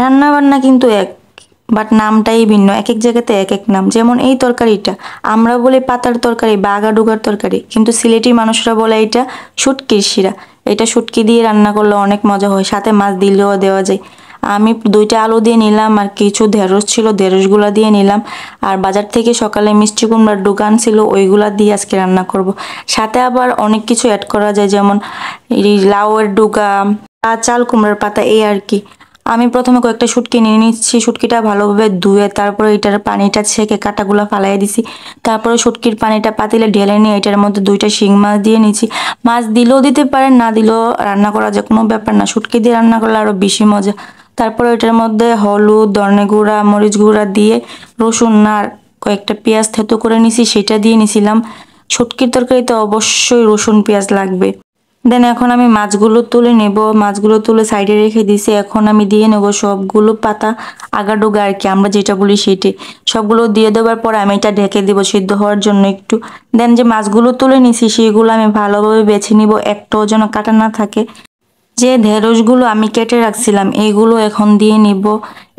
রান্না বান্না কিন্তু এক, বাট নামটাই ভিন্ন, এক এক জায়গাতে এক এক নাম। যেমন এই তরকারিটা আমরা বলি পাতার তরকারি বা আগাডুগার তরকারি, কিন্তু সিলেটি মানুষরা বলে এটা শুটকির শিরা। এটা শুটকি দিয়ে রান্না করলে অনেক মজা হয়, সাথে মাছ দিলেও দেওয়া যায়। আমি 2টা আলু দিয়ে নিলাম আর কিছু ঢেঁড়স ছিল, ঢেঁড়সগুলা দিয়ে নিলাম। আর বাজার থেকে সকালে মিষ্টি কুমড়ার দোকান ছিল, ওইগুলা দিয়ে আজকে রান্না করব। সাথে আবার অনেক কিছু অ্যাড করা যায়, যেমন এই লাউয়ের ডুগা, চাল কুমড়ার পাতা, এই আর কি। আমি প্রথমে কয়েকটা শুটকি নিয়ে নিচ্ছি, শুটকিটা ভালোভাবে ধুয়ে তারপরে এটার পানিটা ছেঁকে কাঁটাগুলা ফালাই দিছি। তারপরে শুটকির পানিটা পাতিলে ঢেলে নিয়ে এটার মধ্যে 2টা শিং মাছ দিয়ে নিচ্ছি। মাছ দিলেও দিতে পারেন, না দিলেও রান্না করা যায়, কোনো ব্যাপার না। শুটকি দিয়ে রান্না করলে আরো বেশি মজা। তারপরে এটার মধ্যে হলুদ, ধনে গুঁড়া, মরিচ গুঁড়া দিয়ে রসুন আর কয়েকটা পেঁয়াজ থেতো করে নিছি, সেটা দিয়ে নিছিলাম। শুটকির তরকারিতে অবশ্যই রসুন পেঁয়াজ লাগবে। দেন এখন আমি মাছগুলো তুলে নেব, মাছগুলো তুলে সাইডে রেখে দিছি। এখন আমি দিয়ে নেব সবগুলো পাতা, আগাডোগা আর কি আমরা যেটা বলি সেটি। সবগুলো দিয়ে দেওয়ার পর আমি এটা ঢেকে দেবো সিদ্ধ হওয়ার জন্য একটু। দেন যে মাছগুলো তুলে নিছি সেগুলো আমি ভালোভাবে বেছে নিব, একটাও যেন কাটা না থাকে। যে ঢেঁড়সগুলো আমি কেটে রাখছিলাম এইগুলো এখন দিয়ে নিব।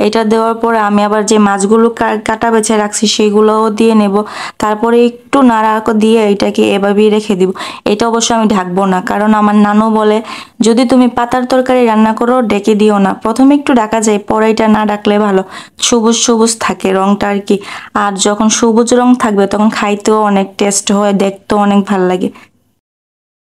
এটা দেওয়ার পরে আমি আবার যে মাছগুলো কাটা বেছে রাখছি সেগুলোও দিয়ে নেব। তারপরে একটু নাড়া দিয়ে এটাকে এভাবেই রেখে দিব। এটা অবশ্য আমি ঢাকবো না, কারণ আমার নানু বলে যদি তুমি পাতার তরকারি রান্না করো ঢেকে দিও না, প্রথমে একটু ঢাকা যায়, পরে এটা না ডাকলে ভালো। সবুজ সবুজ থাকে রংটা আর কি। আর যখন সবুজ রং থাকবে তখন খাইতেও অনেক টেস্ট হয়, দেখতেও অনেক ভাল লাগে।